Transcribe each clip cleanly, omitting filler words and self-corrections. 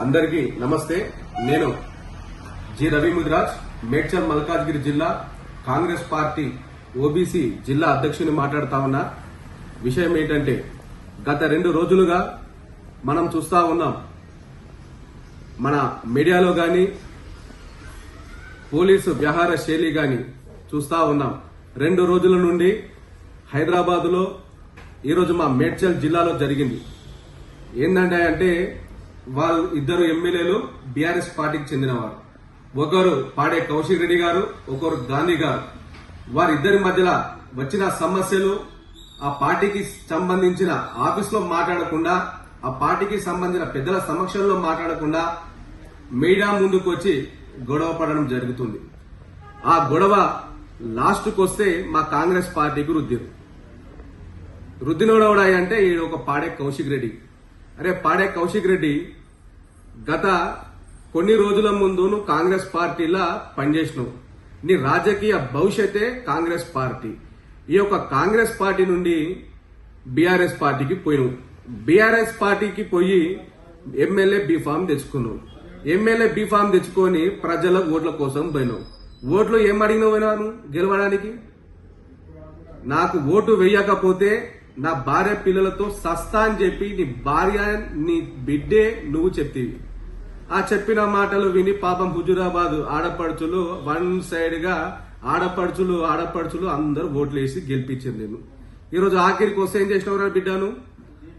అందరికీ నమస్తే. నేను జి రవి ముదిరాజ్, మేడ్చల్ మల్కాజ్గిరి జిల్లా కాంగ్రెస్ పార్టీ ఓబీసీ జిల్లా అధ్యక్షుని మాట్లాడుతా ఉన్నా. విషయం ఏంటంటే గత 2 రోజులుగా మనం చూస్తా ఉన్నాం, మన మీడియాలో గాని పోలీసు వ్యవహార శైలి గాని చూస్తా ఉన్నాం. 2 రోజుల నుండి హైదరాబాద్లో ఈరోజు మా మేడ్చల్ జిల్లాలో జరిగింది. ఏంటంటే వాళ్ళు ఇద్దరు ఎమ్మెల్యేలు బీఆర్ఎస్ పార్టీకి చెందినవారు. ఒకరు పాడే కౌశిక్ రెడ్డి గారు, ఒకరు గాంధీ గారు. వారిద్దరి మధ్యలో వచ్చిన సమస్యలు ఆ పార్టీకి సంబంధించిన ఆఫీసులో మాట్లాడకుండా, ఆ పార్టీకి సంబంధించిన పెద్దల సమక్షంలో మాట్లాడకుండా మీడియా ముందుకు వచ్చి గొడవ పడడం జరుగుతుంది. ఆ గొడవ లాస్ట్కు వస్తే మా కాంగ్రెస్ పార్టీకి రుద్దినోడవడాయి అంటే ఈయన ఒక పాడే కౌశిక్ రెడ్డి. అరే పాడే కౌశిక్ రెడ్డి, గత కొన్ని రోజుల ముందు నువ్వు కాంగ్రెస్ పార్టీలా పనిచేసినావు. నీ రాజకీయ భవిష్యత్తే కాంగ్రెస్ పార్టీ. ఈ యొక్క కాంగ్రెస్ పార్టీ నుండి బీఆర్ఎస్ పార్టీకి పోయినావు. బీఆర్ఎస్ పార్టీకి పోయి ఎమ్మెల్యే బీఫామ్ తెచ్చుకున్నావు. ఎమ్మెల్యే బీఫామ్ తెచ్చుకొని ప్రజల ఓట్ల కోసం పోయినావు. ఓట్లు ఏం అడిగినావు గెలవడానికి? నాకు ఓటు వేయకపోతే నా భార్య పిల్లలతో సస్తా అని చెప్పి నీ భార్య నీ బిడ్డే నువ్వు చెప్తీవి. ఆ చెప్పిన మాటలు విని పాపం హుజురాబాద్ ఆడపడుచులు వన్ సైడ్ గా ఆడపడుచులు అందరూ ఓట్లు వేసి గెలిపించింది. నేను ఈరోజు ఆఖరికి వస్తే ఏం చేసినవరా బిడ్డను?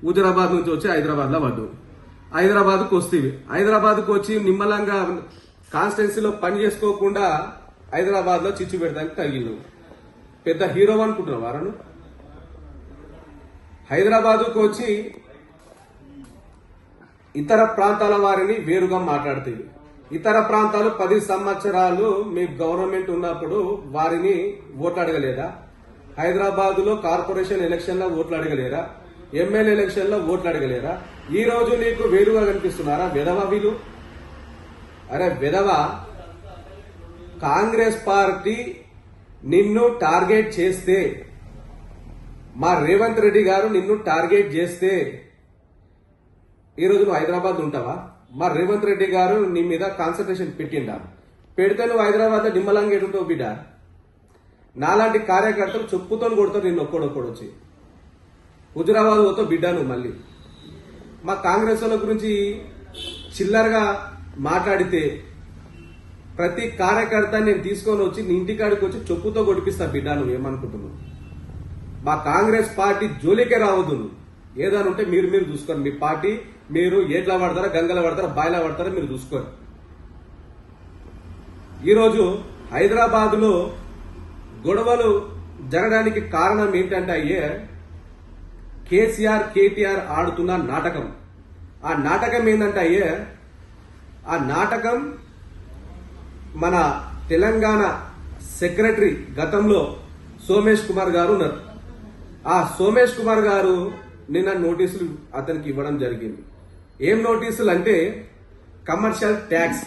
హుజురాబాద్ నుంచి వచ్చి హైదరాబాద్ లో పడ్డావు. హైదరాబాద్కు వస్తేవి. హైదరాబాద్కు వచ్చి నిమ్మలంగా కాన్స్టిట్యున్సీలో పని చేసుకోకుండా హైదరాబాద్ లో చిచ్చు పెడతానికి తగిలినావు. పెద్ద హీరో అనుకుంటున్నావు వారను. హైదరాబాద్కు వచ్చి ఇతర ప్రాంతాల వారిని వేరుగా మాట్లాడుతుంది. ఇతర ప్రాంతాలు 10 సంవత్సరాలు మీ గవర్నమెంట్ ఉన్నప్పుడు వారిని ఓట్లు అడగలేదా? హైదరాబాద్ లో కార్పొరేషన్ ఎలక్షన్ లో ఓట్లు అడగలేరా? ఎమ్మెల్యే ఎలక్షన్ లో ఓట్లు అడగలేరా? ఈ రోజు నీకు వేరుగా కనిపిస్తున్నారా విధవ వీలు? అరే విధవ, కాంగ్రెస్ పార్టీ నిన్ను టార్గెట్ చేస్తే, మా రేవంత్ రెడ్డి గారు నిన్ను టార్గెట్ చేస్తే ఈరోజు నువ్వు హైదరాబాద్ ఉంటావా? మా రేవంత్ రెడ్డి గారు నీ మీద కాన్సన్ట్రేషన్ పెట్టిండా? పెడితే నువ్వు హైదరాబాద్ లో నిమ్మలంగా ఎటుంటావు బిడ్డ? నాలాంటి కార్యకర్తలు చెప్పుతో కొడతారు నిన్ను ఒక్కడొక్కడు వచ్చి. హుజురాబాద్ పోతావు బిడ్డ నువ్వు. మళ్ళీ మా కాంగ్రెస్ వాళ్ళ గురించి చిల్లరగా మాట్లాడితే ప్రతి కార్యకర్త నేను తీసుకొని వచ్చి నీ ఇంటికాడికి వచ్చి చెప్పుతో కొట్టిపిస్తా బిడ్డ. నువ్వు ఏమనుకుంటున్నావు? మా కాంగ్రెస్ పార్టీ జోలికే రావద్దు. నువ్వు ఏదైనా ఉంటే మీరు చూసుకోండి. మీ పార్టీ మీరు ఏట్లా పడతారా, గంగల పడతారా, బాయిలా పడతారా మీరు చూసుకోండి. ఈరోజు హైదరాబాద్ లో గొడవలు జరగడానికి కారణం ఏంటంటే కేటీఆర్ ఆడుతున్న నాటకం. ఆ నాటకం ఏంటంటే ఆ నాటకం మన తెలంగాణ సెక్రటరీ గతంలో సోమేష్ కుమార్ గారు ఉన్నారు. ఆ సోమేష్ కుమార్ గారు నిన్న నోటీసులు అతనికి ఇవ్వడం జరిగింది. ఏం నోటీసులు అంటే కమర్షియల్ ట్యాక్స్.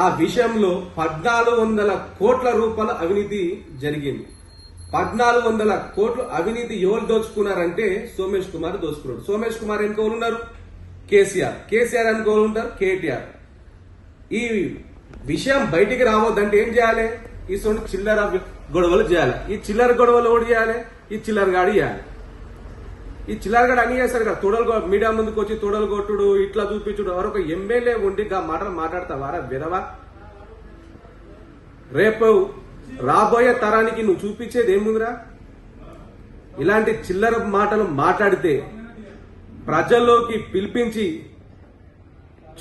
ఆ విషయంలో 1400 కోట్ల రూపాయల అవినీతి జరిగింది. 1400 కోట్లు అవినీతి ఎవరు దోచుకున్నారంటే సోమేష్ కుమార్ దోచుకున్నాడు. సోమేష్ కుమార్ ఎన్నికోలు ఉన్నారు? కేసీఆర్ ఎన్నికోలు ఉంటారు? కేటీఆర్. ఈ విషయం బయటికి రావద్దంటే ఏం చేయాలి? ఈ చిల్లర గొడవలు చేయాలి. ఈ చిల్లర గొడవలు ఓడి చేయాలి, ఈ చిల్లరగాడి చేయాలి. ఈ చిల్లరగాడు అన్ని చేస్తారు కదా. మీడియా ముందుకు వచ్చి తొడలు కొట్టుడు, ఇట్లా చూపించుడు. ఎవరొక ఎమ్మెల్యే ఉండి ఆ మాటలు మాట్లాడతావారా విధవా? రేపు రాబోయే తరానికి నువ్వు చూపించేది ఏముందిరా? ఇలాంటి చిల్లర మాటలు మాట్లాడితే ప్రజల్లోకి పిలిపించి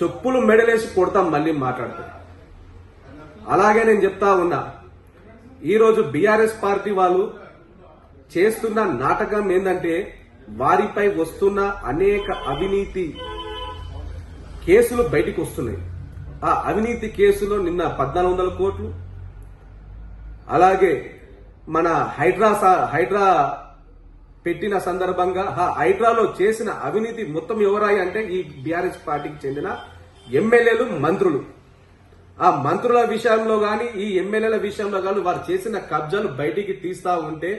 చెప్పులు మెడలేసి కొడతాం మళ్ళీ మాట్లాడితే. అలాగే నేను చెప్తా ఉన్నా, ఈరోజు బీఆర్ఎస్ పార్టీ వాళ్ళు చేస్తున్న నాటకం ఏంటంటే వారిపై వస్తున్న అనేక అవినీతి కేసులు బయటికి వస్తున్నాయి. ఆ అవినీతి కేసులో నిన్న 1400 కోట్లు, అలాగే మన హైడ్రా పెట్టిన సందర్భంగా హైడ్రాలో చేసిన అవినీతి మొత్తం ఎవరాయి అంటే ఈ బీఆర్ఎస్ పార్టీకి చెందిన ఎమ్మెల్యేలు, మంత్రులు. ఆ మంత్రుల విషయంలో గాని ఈ ఎమ్మెల్యేల విషయంలో గాని వారు చేసిన కబ్జాలు బయటికి తీస్తా ఉంటే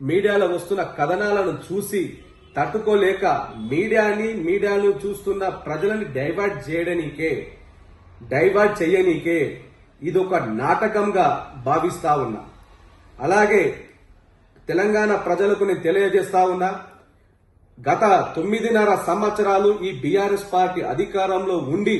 మీడియాలో వస్తున్న కథనాలను చూసి తట్టుకోలేక మీడియాను చూస్తున్న ప్రజలని డైవర్ట్ చేయనీకే ఇదొక నాటకంగా భావిస్తా ఉన్నా. అలాగే తెలంగాణ ప్రజలకు నేను తెలియజేస్తా ఉన్నా, గత 9.5 సంవత్సరాలు ఈ బీఆర్ఎస్ పార్టీ అధికారంలో ఉండి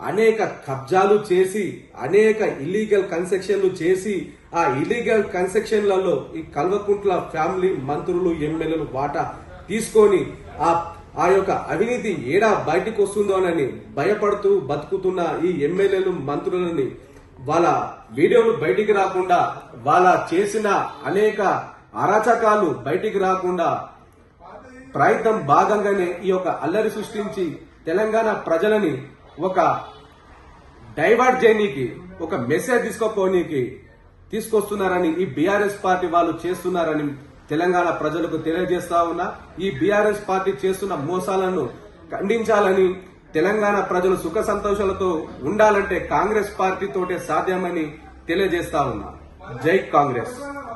అనేక కబ్జాలు చేసి, అనేక ఇల్లీగల్ కన్స్ట్రక్షన్లు చేసి, ఆ ఇల్లీగల్ కన్స్ట్రక్షన్లలో ఈ కల్వకుంట్ల ఫ్యామిలీ మంత్రులు, ఎమ్మెల్యేలు వాటా తీసుకొని ఆ యొక్క అవినీతి ఏడా బయటకు వస్తుందోనని భయపడుతూ బతుకుతున్న ఈ ఎమ్మెల్యేలు, మంత్రులని వాళ్ళ వీడియోలు బయటికి రాకుండా, వాళ్ళ చేసిన అనేక అరాచకాలు బయటికి రాకుండా ప్రయత్నం భాగంగానే ఈ యొక్క అల్లరి సృష్టించి తెలంగాణ ప్రజలని ఒక డైవర్ట్ చేయనీకి, ఒక మెసేజ్ తీసుకొస్తున్నారని ఈ బీఆర్ఎస్ పార్టీ వాళ్ళు చేస్తున్నారని తెలంగాణ ప్రజలకు తెలియజేస్తా ఉన్నా. ఈ బీఆర్ఎస్ పార్టీ చేస్తున్న మోసాలను ఖండించాలని, తెలంగాణ ప్రజలు సుఖ సంతోషాలతో ఉండాలంటే కాంగ్రెస్ పార్టీతోటే సాధ్యమని తెలియజేస్తా ఉన్నా. జై కాంగ్రెస్.